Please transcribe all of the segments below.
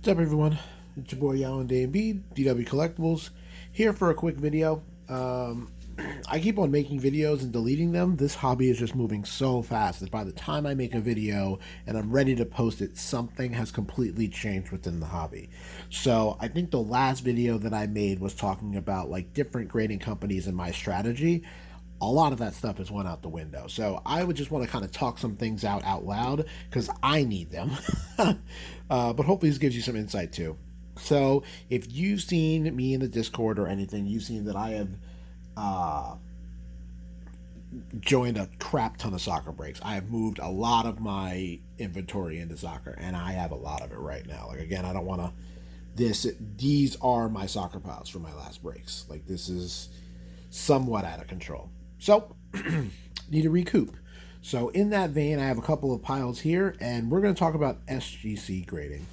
What's up, everyone? It's your boy Yalon D&B, DW Collectibles, here for a quick video. I keep on making videos and deleting them. This hobby is just moving so fast that by the time I make a video and I'm ready to post it, something has completely changed within the hobby. So I think the last video that I made was talking about like different grading companies and my strategy. A lot of that stuff has went out the window. So I would just want to kind of talk some things out loud because I need them. But hopefully this gives you some insight too. So if you've seen me in the Discord or anything, you've seen that I have joined a crap ton of soccer breaks. I have moved a lot of my inventory into soccer, and I have a lot of it right now. Like, again, I don't want to these are my soccer piles from my last breaks. Like, this is somewhat out of control. So, need to recoup. So in that vein, I have a couple of piles here, and we're going to talk about SGC grading.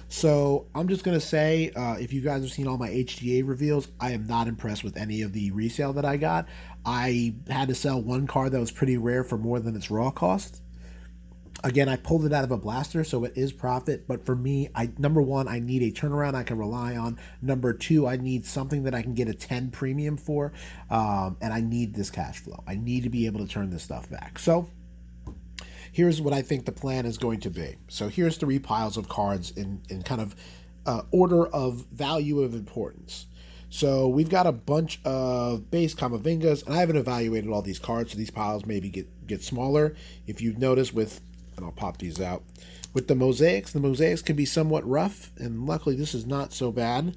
So I'm just going to say, if you guys have seen all my HGA reveals, I am not impressed with any of the resale that I got. I had to sell one card that was pretty rare for more than its raw cost. Again, I pulled it out of a blaster, so it is profit. But for me, number one, I need a turnaround I can rely on. Number two, I need something that I can get a 10 premium for. And I need this cash flow. I need to be able to turn this stuff back. So here's what I think the plan is going to be. So here's 3 piles of cards in kind of order of value of importance. So we've got a bunch of base Kamavingas, and I haven't evaluated all these cards, so these piles maybe get smaller. If you've noticed and I'll pop these out, with the mosaics can be somewhat rough, and luckily this is not so bad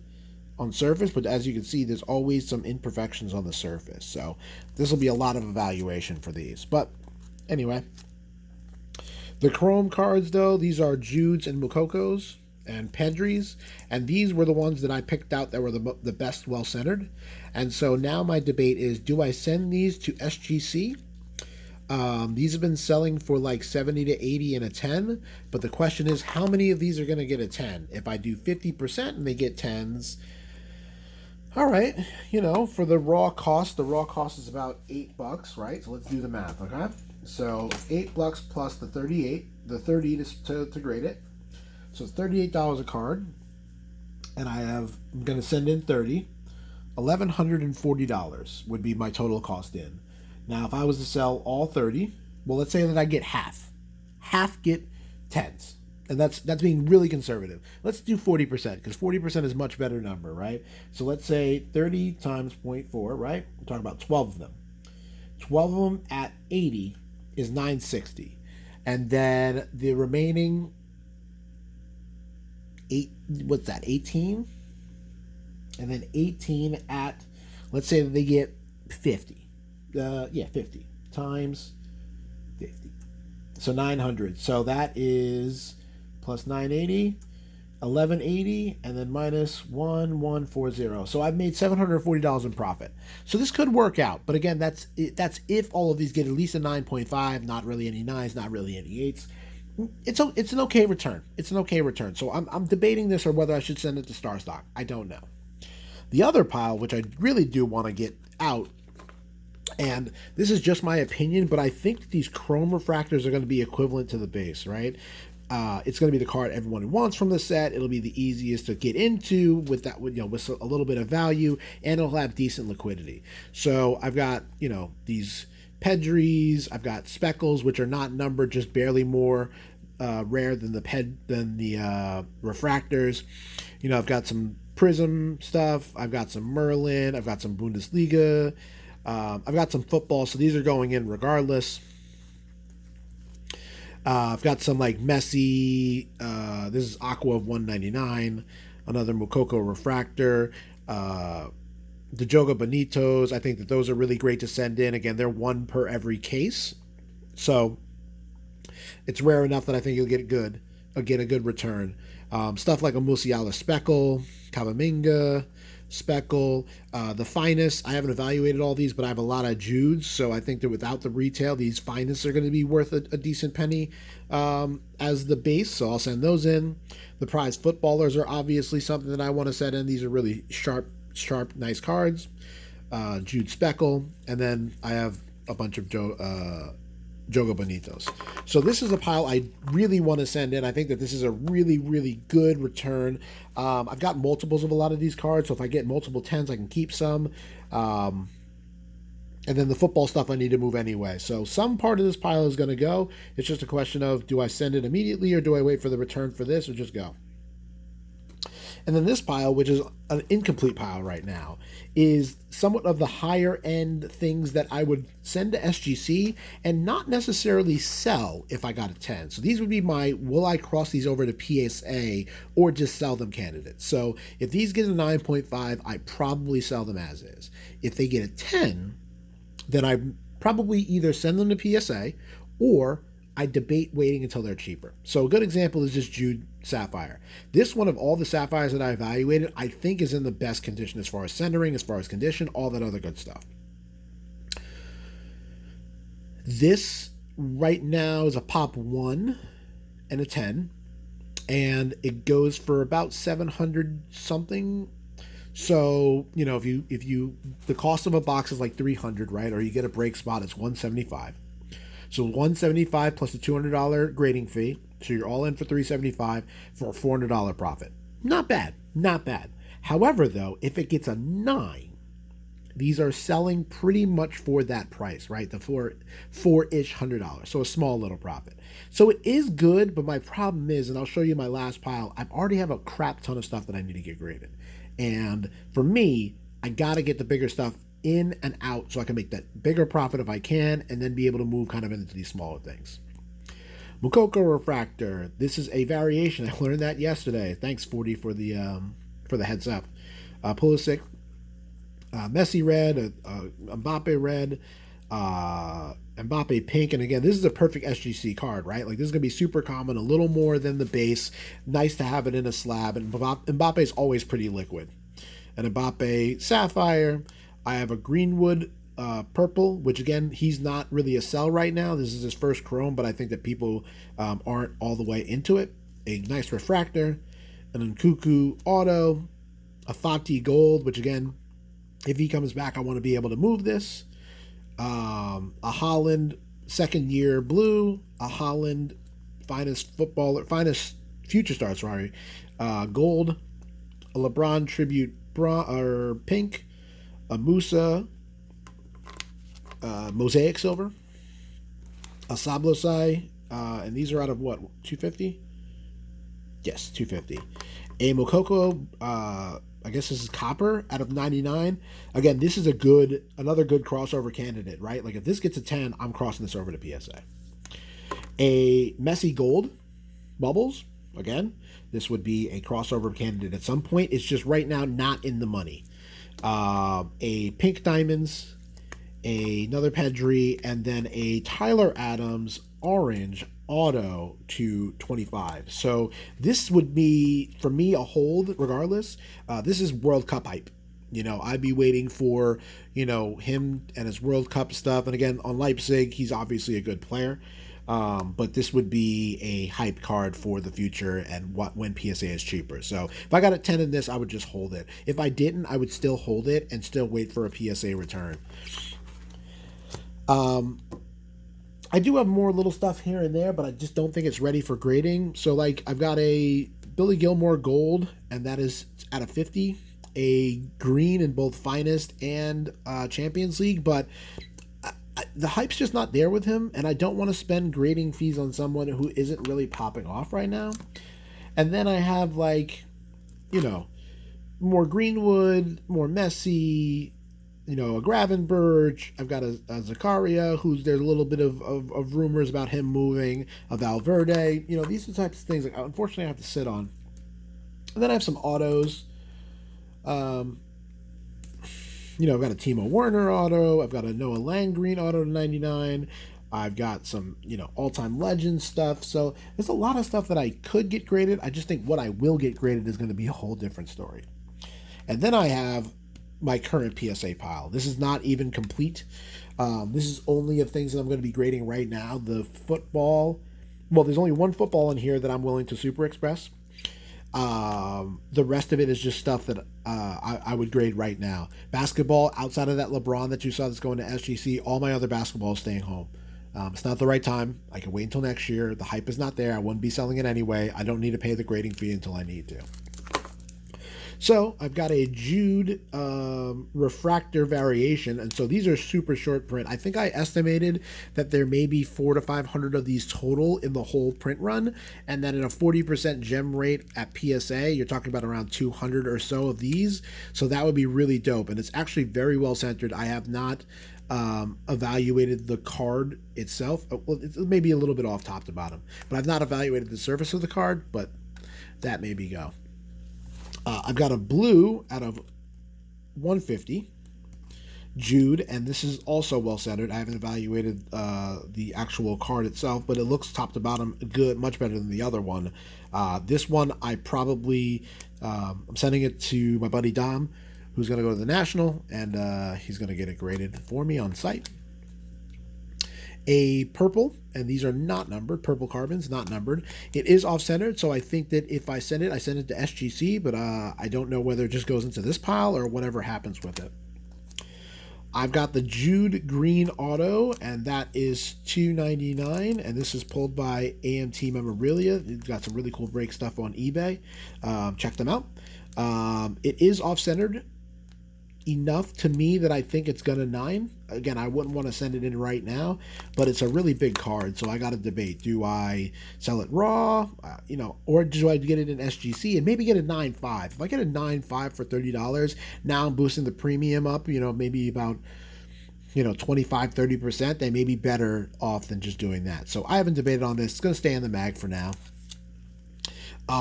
on surface, but as you can see, there's always some imperfections on the surface. So this will be a lot of evaluation for these. But anyway, the chrome cards, though, these are Judes and Mukokos and Pedris, and these were the ones that I picked out that were the best well-centered. And so now my debate is, do I send these to SGC? These have been selling for like 70 to 80 and a 10, but the question is, how many of these are going to get a 10? If I do 50% and they get 10s, all right, for the raw cost is about $8, right? So let's do the math, okay? So $8 plus the 30 to grade it. So it's $38 a card, and I'm going to send in 30. $1,140 would be my total cost in. Now, if I was to sell all 30, well, let's say that I get half get 10s, and that's being really conservative. Let's do 40%, because 40% is a much better number, right? So let's say 30 times 0.4, right? We're talking about 12 of them. 12 of them at 80 is 960, and then the remaining 18, and then 18 at, let's say that they get 50. 50 times 50. So 900. So that is plus 980, 1180, and then minus 1140. So I've made $740 in profit. So this could work out. But again, that's if all of these get at least a 9.5, not really any 9s, not really any 8s. It's an okay return. It's an okay return. So I'm debating this or whether I should send it to Star Stock. I don't know. The other pile, which I really do want to get out, and this is just my opinion, but I think these chrome refractors are going to be equivalent to the base, right? It's going to be the card everyone wants from the set. It'll be the easiest to get into with a little bit of value, and it'll have decent liquidity. So I've got, these Pedris, I've got Speckles, which are not numbered, just barely more rare than the refractors. I've got some Prism stuff. I've got some Merlin. I've got some Bundesliga. I've got some football, so these are going in regardless. I've got some like Messi. This is Aqua of 199. Another Mukoko refractor. The Joga Bonitos. I think that those are really great to send in. Again, they're 1 per every case, so it's rare enough that I think you'll get a good return. Stuff like a Musiala Speckle, Kamavinga Speckle, the Finest. I haven't evaluated all these, but I have a lot of Judes, so I think that without the retail, these Finest are going to be worth a decent penny as the base, so I'll send those in. The prize footballers are obviously something that I want to send in. These are really sharp, nice cards. Jude Speckle, and then I have a bunch of Jogo Bonitos. So this is a pile I really want to send in. I think that this is a really, really good return. I've got multiples of a lot of these cards, so if I get multiple 10s, I can keep some. And then the football stuff I need to move anyway. So some part of this pile is going to go. It's just a question of, do I send it immediately or do I wait for the return for this or just go? And then this pile, which is an incomplete pile right now, is somewhat of the higher end things that I would send to SGC and not necessarily sell if I got a 10. So these would be my, will I cross these over to PSA or just sell them candidates? So if these get a 9.5, I probably sell them as is. If they get a 10, then I probably either send them to PSA or I debate waiting until they're cheaper. So a good example is just Jude Sapphire. This one of all the Sapphires that I evaluated, I think is in the best condition as far as centering, as far as condition, all that other good stuff. This right now is a pop 1 and a 10, and it goes for about 700 something. So, you know, if you the cost of a box is like 300, right? Or you get a break spot, it's 175. So 175 plus a $200 grading fee. So you're all in for 375 for a $400 profit. Not bad, not bad. However, though, if it gets a 9, these are selling pretty much for that price, right? The four-ish $100. So a small little profit. So it is good, but my problem is, and I'll show you my last pile, I already have a crap ton of stuff that I need to get graded. And for me, I got to get the bigger stuff in and out so I can make that bigger profit if I can, and then be able to move kind of into these smaller things. Mukoko Refractor. This is a variation. I learned that yesterday. Thanks, 40, for the heads up. Pulisic, Messi red, Mbappe red, Mbappe pink, and again, this is a perfect SGC card, right? Like, this is gonna be super common, a little more than the base. Nice to have it in a slab, and Mbappe is always pretty liquid. And Mbappe Sapphire. I have a Greenwood purple, which again, he's not really a sell right now. This is his first chrome, but I think that people aren't all the way into it. A nice refractor, an Nkunku auto, a Fati gold, which again, if he comes back, I want to be able to move this. A Holland second year blue, a Holland finest future star, gold, a LeBron tribute pink, a Musa mosaic silver, a Sablosai, and these are out of what, 250? Yes, 250. A Mokoko, I guess this is copper out of 99. Again, this is another good crossover candidate, right? Like, if this gets a 10, I'm crossing this over to PSA. A Messi gold bubbles. Again, this would be a crossover candidate at some point. It's just right now not in the money. A pink diamonds, another Pedri, and then a Tyler Adams orange auto to 25. So this would be, for me, a hold regardless. This is World Cup hype. You know, I'd be waiting for, you know, him and his World Cup stuff. And again, on Leipzig, he's obviously a good player. But this would be a hype card for the future and when PSA is cheaper. So if I got a 10 in this, I would just hold it. If I didn't, I would still hold it and still wait for a PSA return. I do have more little stuff here and there, but I just don't think it's ready for grading. So, like, I've got a Billy Gilmore gold, and that is out of 50. A green in both Finest and Champions League, but the hype's just not there with him, and I don't want to spend grading fees on someone who isn't really popping off right now. And then I have, like, you know, more Greenwood, more Messi, you know, a Gravenberch. I've got a Zakaria, there's a little bit of rumors about him moving, a Valverde. You know, these are the types of things that unfortunately I have to sit on. And then I have some autos. You know, I've got a Timo Werner auto. I've got a Noah Langgreen auto to 99. I've got some, you know, all-time legend stuff. So there's a lot of stuff that I could get graded. I just think what I will get graded is going to be a whole different story. And then I have my current PSA pile. This is not even complete. This is only of things that I'm going to be grading right now. The football, well, there's only one football in here that I'm willing to Super Express. The rest of it is just stuff that I would grade right now. Basketball, outside of that LeBron that you saw that's going to SGC, all my other basketball is staying home. It's not the right time. I can wait until next year. The hype is not there. I wouldn't be selling it anyway. I don't need to pay the grading fee until I need to. So I've got a Jude refractor variation, and so these are super short print. I think I estimated that there may be 400 to 500 of these total in the whole print run, and then at a 40% gem rate at PSA, you're talking about around 200 or so of these. So that would be really dope, and it's actually very well centered. I have not evaluated the card itself. Well, it's maybe a little bit off top to bottom, but I've not evaluated the surface of the card, but that maybe go. I've got a blue out of 150 Jude, and this is also well centered. I haven't evaluated the actual card itself, but it looks top to bottom good, much better than the other one. This one I probably I'm sending it to my buddy Dom, who's going to go to the National, and he's going to get it graded for me on site. A purple, and these are not numbered, purple carbons, not numbered. It is off-centered, so I think that if I send it to SGC, but I don't know whether it just goes into this pile or whatever happens with it. I've got the Jude Green Auto, and that is $2.99, and this is pulled by AMT Memorabilia. It's got some really cool break stuff on eBay. Check them out. It is off-centered enough to me that I think it's gonna 9. Again, I wouldn't want to send it in right now, but it's a really big card, so I got to debate: do I sell it raw, or do I get it in SGC and maybe get a 9.5? If I get a 9.5 for $30, now I'm boosting the premium up, maybe about 25-30%. They may be better off than just doing that. So I haven't debated on this. It's gonna stay in the mag for now.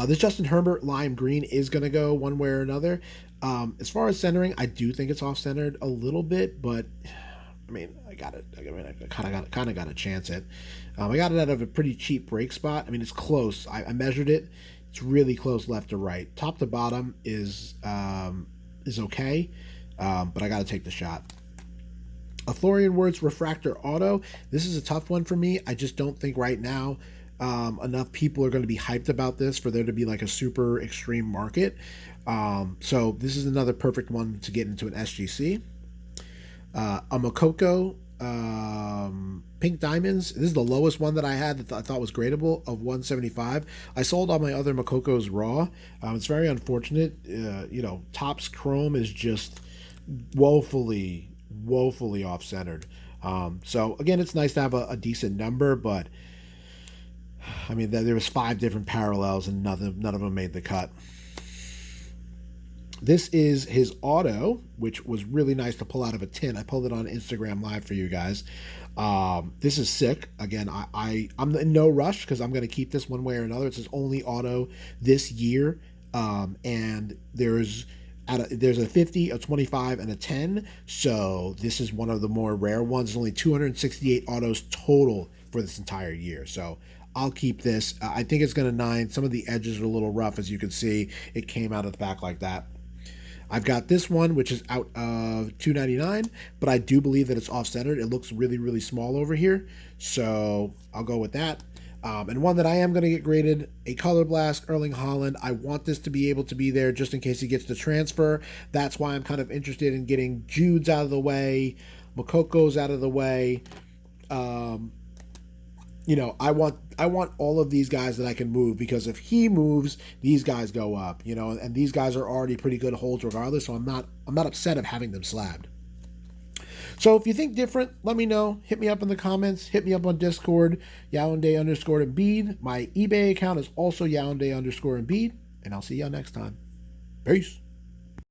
This Justin Herbert Lime Green is going to go one way or another. As far as centering, I do think it's off-centered a little bit, but I mean, I kind of got to chance it. I got it out of a pretty cheap break spot. I mean, it's close. I measured it. It's really close left to right. Top to bottom is okay, but I got to take the shot. A Florian Wirtz Refractor Auto. This is a tough one for me. I just don't think right now enough people are going to be hyped about this for there to be like a super extreme market. So this is another perfect one to get into an SGC. A Makoko Pink Diamonds. This is the lowest one that I had that I thought was gradable, of 175. I sold all my other Makokos raw. It's very unfortunate. Topps Chrome is just woefully off-centered. So again, it's nice to have a decent number, but I mean, there was 5 different parallels and none of them made the cut. This is his auto, which was really nice to pull out of a tin. I pulled it on Instagram Live for you guys. This is sick. Again, I'm in no rush because I'm going to keep this one way or another. It's his only auto this year, and there's a 50, a 25, and a 10. So this is one of the more rare ones. There's only 268 autos total for this entire year. So I'll keep this. I think it's going to 9. Some of the edges are a little rough, as you can see. It came out of the back like that. I've got this one, which is out of $2.99, but I do believe that it's off-centered. It looks really, really small over here, so I'll go with that. And one that I am going to get graded, a Color Blast Erling Haaland. I want this to be able to be there just in case he gets the transfer. That's why I'm kind of interested in getting Jude's out of the way, Mokoko's out of the way. I want all of these guys that I can move, because if he moves, these guys go up, and these guys are already pretty good holds regardless, so I'm not upset of having them slabbed. So if you think different, let me know. Hit me up in the comments. Hit me up on Discord, Yaounde_Embiid. My eBay account is also Yaounde_Embiid, and I'll see y'all next time. Peace.